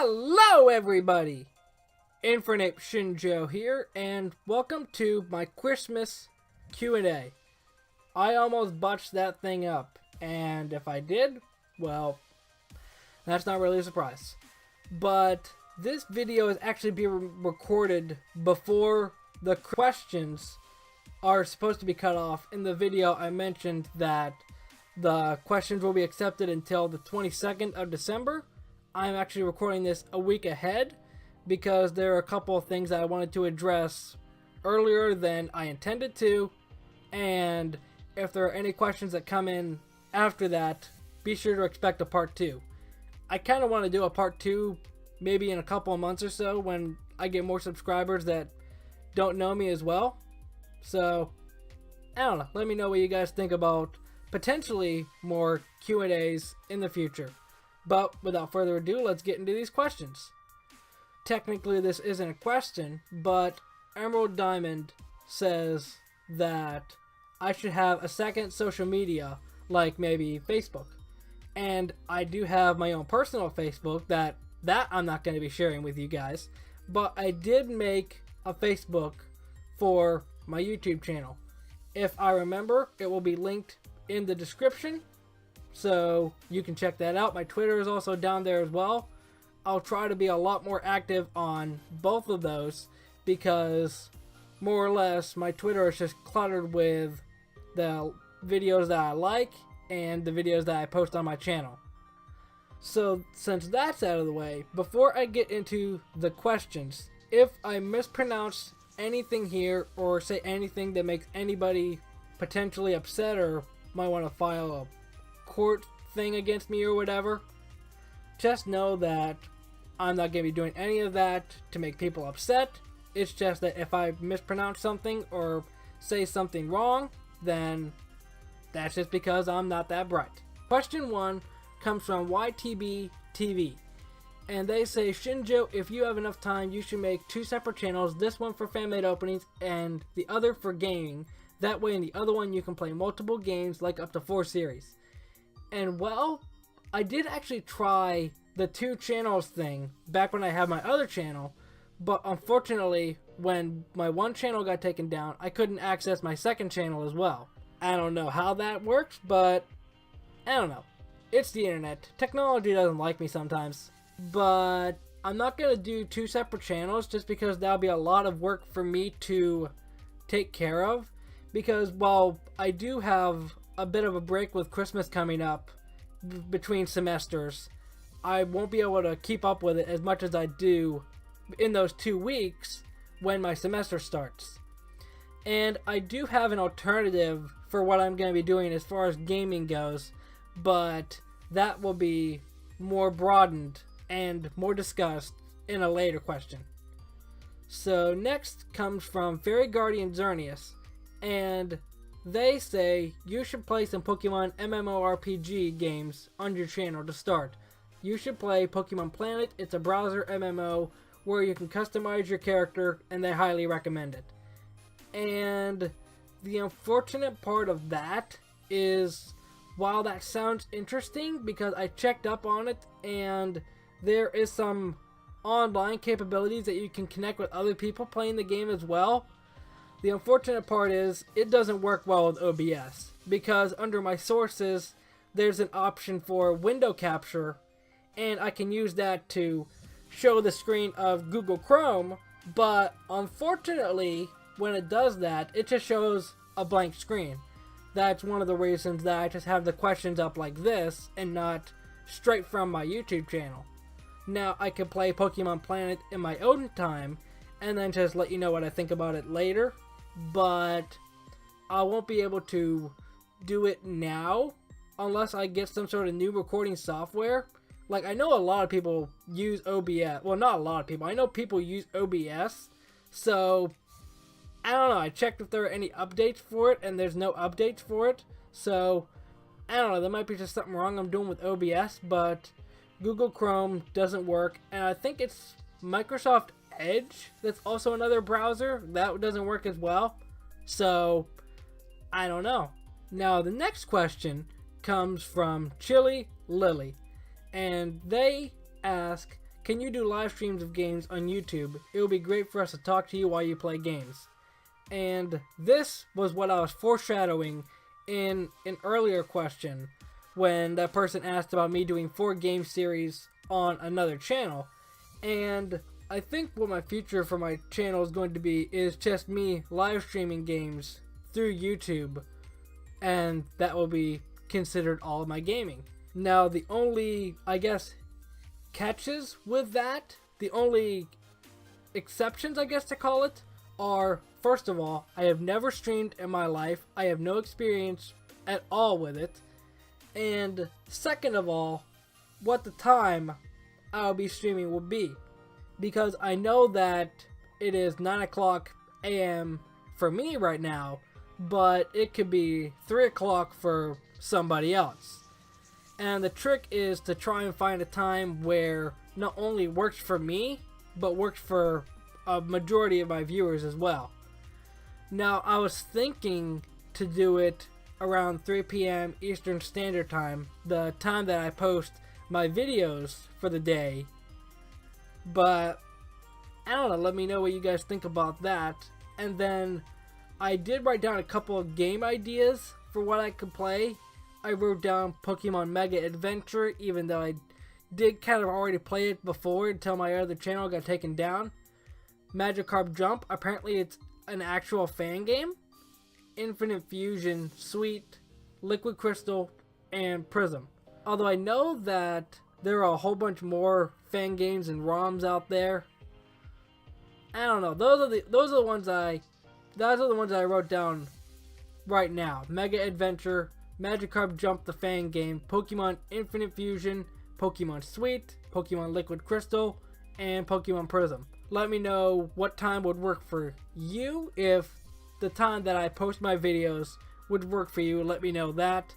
Hello everybody! Infernape Shinjo here, and welcome to my Christmas Q&A. I almost botched that thing up, and if I did, well, that's not really a surprise. But this video is actually being recorded before the questions are supposed to be cut off. In the video, I mentioned that the questions will be accepted until the 22nd of December. I'm actually recording this a week ahead because there are a couple of things that I wanted to address earlier than I intended to, and if there are any questions that come in after that, be sure to expect a part 2. I kind of want to do a part 2 maybe in a couple of months or so when I get more subscribers that don't know me as well. So, I don't know, let me know what you guys think about potentially more Q&As in the future. But without further ado, let's get into these questions. Technically, this isn't a question, but Emerald Diamond says that I should have a second social media, like maybe Facebook. And I do have my own personal Facebook that I'm not going to be sharing with you guys. But I did make a Facebook for my YouTube channel. If I remember, it will be linked in the description, so you can check that out. My Twitter is also down there as well. I'll try to be a lot more active on both of those because more or less my Twitter is just cluttered with the videos that I like and the videos that I post on my channel. So since that's out of the way, before I get into the questions, if I mispronounce anything here or say anything that makes anybody potentially upset or might want to file a court thing against me or whatever, just know that I'm not going to be doing any of that to make people upset. It's just that if I mispronounce something or say something wrong, then that's just because I'm not that bright. Question 1 comes from YTB TV, and they say, Shinjo, if you have enough time, you should make 2 separate channels, this one for fan-made openings and the other for gaming. That way in the other one you can play multiple games, like up to 4 series. And well, I did actually try the 2 channels thing back when I had my other channel, but unfortunately when my one channel got taken down, I couldn't access my second channel as well. I don't know how that works, but I don't know. It's the internet. Technology doesn't like me sometimes. But I'm not going to do 2 separate channels just because that'll be a lot of work for me to take care of. Because while I do have a bit of a break with Christmas coming up between semesters, I won't be able to keep up with it as much as I do in those 2 weeks when my semester starts. And I do have an alternative for what I'm going to be doing as far as gaming goes, but that will be more broadened and more discussed in a later question. So next comes from Fairy Guardian Xerneas, and they say you should play some Pokemon MMORPG games on your channel to start. You should play Pokemon Planet. It's a browser MMO where you can customize your character, and they highly recommend it. And the unfortunate part of that is, while that sounds interesting because I checked up on it and there is some online capabilities that you can connect with other people playing the game as well, the unfortunate part is it doesn't work well with OBS because under my sources there's an option for window capture, and I can use that to show the screen of Google Chrome, but unfortunately when it does that, it just shows a blank screen. That's one of the reasons that I just have the questions up like this and not straight from my YouTube channel. Now I can play Pokemon Planet in my own time and then just let you know what I think about it later, but I won't be able to do it now unless I get some sort of new recording software. Like, I know a lot of people use OBS. Well, not a lot of people. I know people use OBS. So, I don't know. I checked if there are any updates for it, and there's no updates for it. So, I don't know. There might be just something wrong I'm doing with OBS, but Google Chrome doesn't work. And I think it's Microsoft Edge that's also another browser that doesn't work as well. So, I don't know. Now, the next question comes from Chili Lily, and they ask, can you do live streams of games on YouTube? It would be great for us to talk to you while you play games. And this was what I was foreshadowing in an earlier question when that person asked about me doing 4 game series on another channel. And I think what my future for my channel is going to be is just me live streaming games through YouTube, and that will be considered all of my gaming. Now, the only, I guess, catches with that, the only exceptions, I guess to call it, are, first of all, I have never streamed in my life. I have no experience at all with it. And second of all, what the time I'll be streaming will be. Because I know that it is 9 o'clock a.m. for me right now, but it could be 3 o'clock for somebody else. And the trick is to try and find a time where not only works for me, but works for a majority of my viewers as well. Now, I was thinking to do it around 3 p.m. Eastern Standard Time, the time that I post my videos for the day. But, I don't know, let me know what you guys think about that. And then, I did write down a couple of game ideas for what I could play. I wrote down Pokemon Mega Adventure, even though I did kind of already play it before until my other channel got taken down. Magikarp Jump, apparently it's an actual fan game. Infinite Fusion, Sweet, Liquid Crystal, and Prism. Although I know that there are a whole bunch more fan games and ROMs out there. I don't know. Those are the ones I wrote down right now. Mega Adventure, Magikarp Jump the fan game, Pokemon Infinite Fusion, Pokemon Sweet, Pokemon Liquid Crystal, and Pokemon Prism. Let me know what time would work for you. If the time that I post my videos would work for you, let me know that.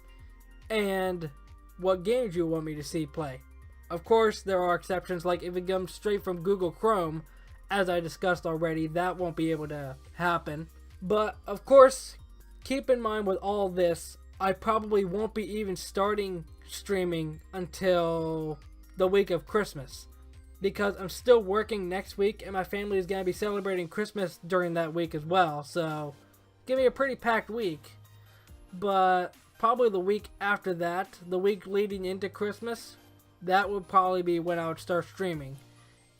And what games you want me to see play. Of course, there are exceptions, like if it comes straight from Google Chrome, as I discussed already, that won't be able to happen. But, of course, keep in mind with all this, I probably won't be even starting streaming until the week of Christmas. Because I'm still working next week, and my family is going to be celebrating Christmas during that week as well. So, give me a pretty packed week. But probably the week after that, the week leading into Christmas, that would probably be when I would start streaming.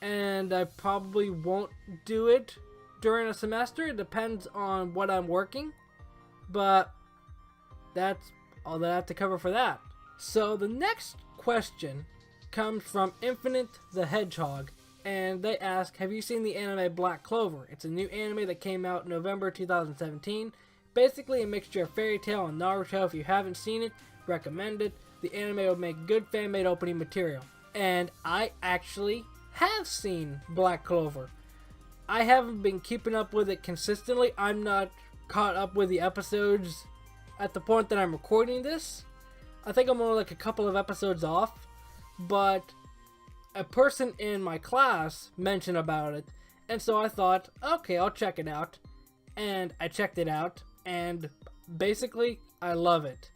And I probably won't do it during a semester. It depends on what I'm working. But that's all that I have to cover for that. So the next question comes from Infinite the Hedgehog. And they ask, have you seen the anime Black Clover? It's a new anime that came out in November 2017. Basically a mixture of Fairy Tail and Naruto. If you haven't seen it, recommend it. The anime will make good fan-made opening material. And I actually have seen Black Clover. I haven't been keeping up with it consistently. I'm not caught up with the episodes at the point that I'm recording this. I think I'm only like a couple of episodes off. But a person in my class mentioned about it. And so I thought, okay, I'll check it out. And I checked it out. And basically, I love it.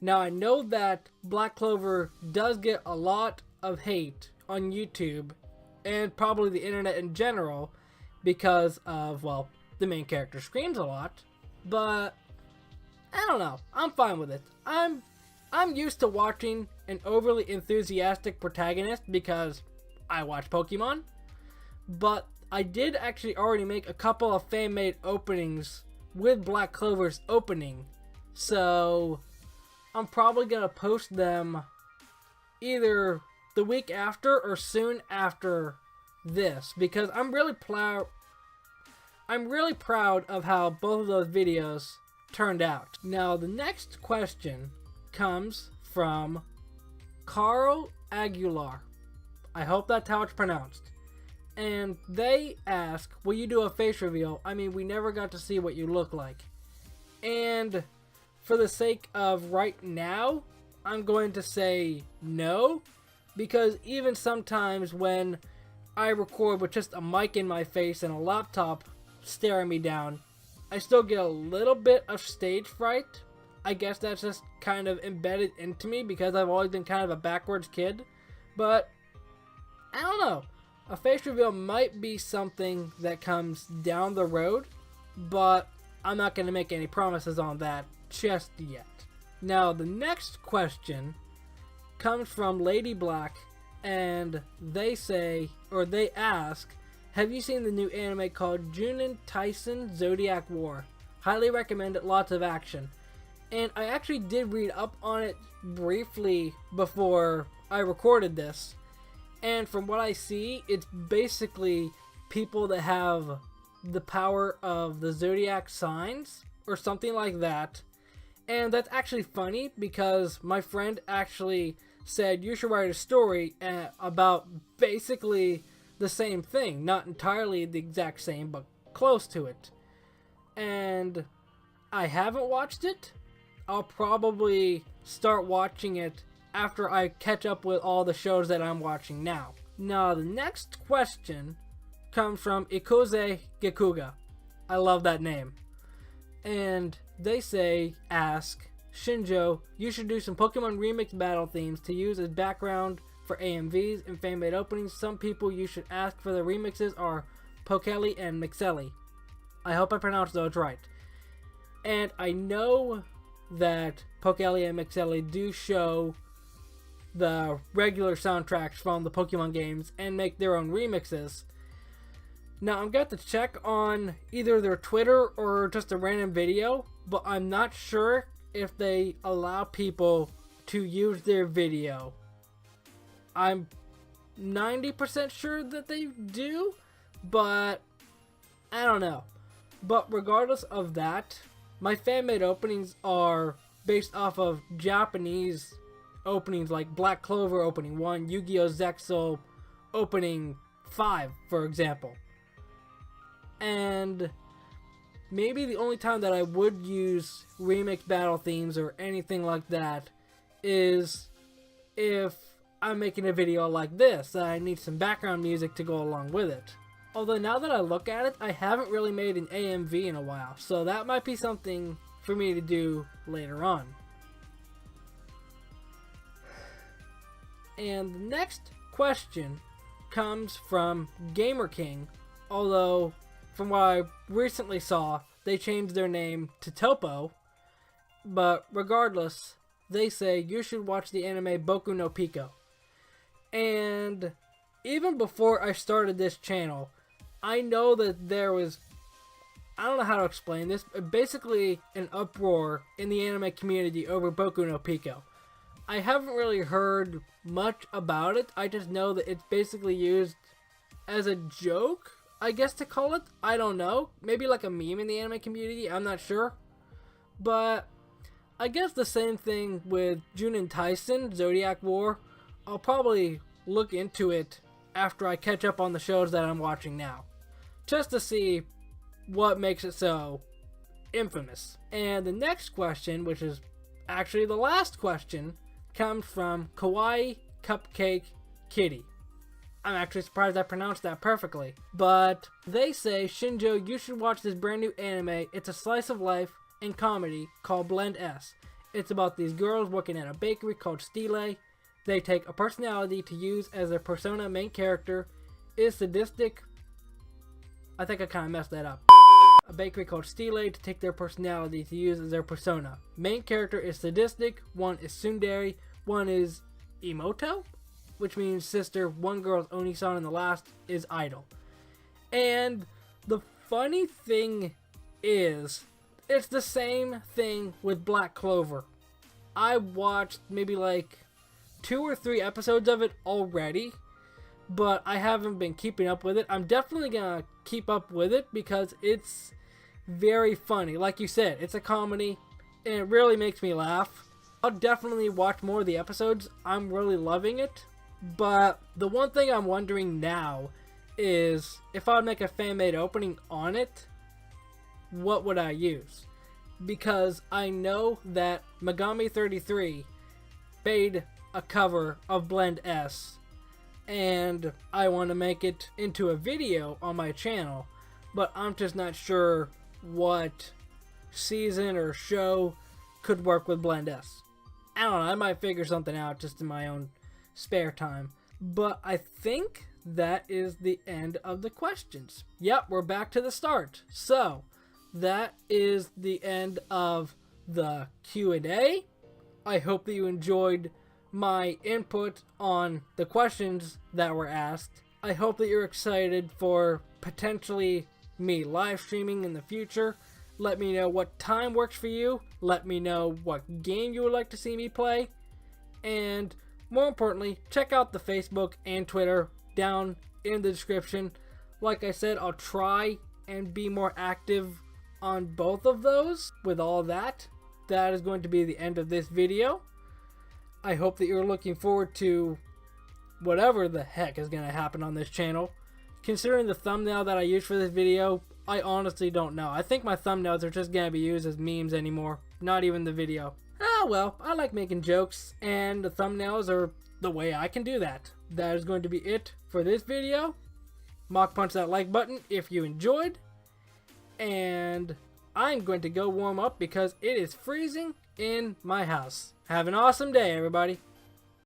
Now, I know that Black Clover does get a lot of hate on YouTube and probably the internet in general because of, well, the main character screams a lot. But I don't know. I'm fine with it. I'm used to watching an overly enthusiastic protagonist because I watch Pokemon. But I did actually already make a couple of fan-made openings with Black Clover's opening. So I'm probably going to post them either the week after or soon after this, because I'm really proud of how both of those videos turned out. Now, the next question comes from Carl Aguilar. I hope that's how it's pronounced. And they ask, will you do a face reveal? I mean, we never got to see what you look like. And for the sake of right now, I'm going to say no. Because even sometimes when I record with just a mic in my face and a laptop staring me down, I still get a little bit of stage fright. I guess that's just kind of embedded into me because I've always been kind of a backwards kid. But I don't know. A face reveal might be something that comes down the road, but I'm not going to make any promises on that just yet. Now, the next question comes from Lady Black, and they ask, have you seen the new anime called Junin Taisen Zodiac War? Highly recommend it, lots of action. And I actually did read up on it briefly before I recorded this. And from what I see, it's basically people that have the power of the zodiac signs or something like that. And that's actually funny because my friend actually said you should write a story about basically the same thing. Not entirely the exact same, but close to it. And I haven't watched it. I'll probably start watching it after I catch up with all the shows that I'm watching now. Now, the next question comes from Ikoze Gekuga. I love that name. And they ask, Shinjo, you should do some Pokemon Remix battle themes to use as background for AMVs and fan-made openings. Some people you should ask for the remixes are Pokeli and Mixeli. I hope I pronounced those right. And I know that Pokeli and Mixeli do show the regular soundtracks from the Pokemon games and make their own remixes. Now, I'm going to check on either their Twitter or just a random video, but I'm not sure if they allow people to use their video. I'm 90% sure that they do, but I don't know. But regardless of that, my fan-made openings are based off of Japanese openings like Black Clover Opening 1, Yu-Gi-Oh! Zexal Opening 5, for example. And maybe the only time that I would use remix battle themes or anything like that is if I'm making a video like this, that I need some background music to go along with it. Although now that I look at it, I haven't really made an AMV in a while, so that might be something for me to do later on. And the next question comes from Gamer King, although from what I recently saw, they changed their name to Topo. But regardless, they say you should watch the anime Boku no Pico. And even before I started this channel, I know that there was, I don't know how to explain this, basically an uproar in the anime community over Boku no Pico. I haven't really heard much about it. I just know that it's basically used as a joke, I guess to call it. I don't know. Maybe like a meme in the anime community. I'm not sure. But I guess the same thing with Junin Taisen, Zodiac War. I'll probably look into it after I catch up on the shows that I'm watching now, just to see what makes it so infamous. And the next question, which is actually the last question, comes from Kawaii Cupcake Kitty. I'm actually surprised I pronounced that perfectly. But they say, Shinjo, you should watch this brand new anime. It's a slice of life and comedy called Blend S. It's about these girls working at a bakery called Stile. They take a personality to use as their persona. Main character is sadistic. I think I kind of messed that up. A bakery called Stile to take their personality to use as their persona. Main character is sadistic. One is tsundere. One is Imoto, which means sister. One girl's Oni-san, and the last is idol. And the funny thing is, it's the same thing with Black Clover. I watched maybe like 2 or 3 episodes of it already, but I haven't been keeping up with it. I'm definitely gonna keep up with it because it's very funny. Like you said, it's a comedy and it really makes me laugh. I'll definitely watch more of the episodes. I'm really loving it. But the one thing I'm wondering now is if I would make a fan-made opening on it, what would I use? Because I know that Megami33 made a cover of Blend S, and I want to make it into a video on my channel, but I'm just not sure what season or show could work with Blend S. I don't know, I might figure something out just in my own spare time. But I think that is the end of the questions. Yep, we're back to the start. So, that is the end of the Q&A. I hope that you enjoyed my input on the questions that were asked. I hope that you're excited for potentially me live streaming in the future. Let me know what time works for you. Let me know what game you would like to see me play. And more importantly, check out the Facebook and Twitter down in the description. Like I said, I'll try and be more active on both of those. With all that, that is going to be the end of this video. I hope that you're looking forward to whatever the heck is going to happen on this channel. Considering the thumbnail that I used for this video, I honestly don't know. I think my thumbnails are just going to be used as memes anymore, not even the video. Ah well, I like making jokes, and the thumbnails are the way I can do that. That is going to be it for this video. Mock punch that like button if you enjoyed. And I'm going to go warm up because it is freezing in my house. Have an awesome day, everybody.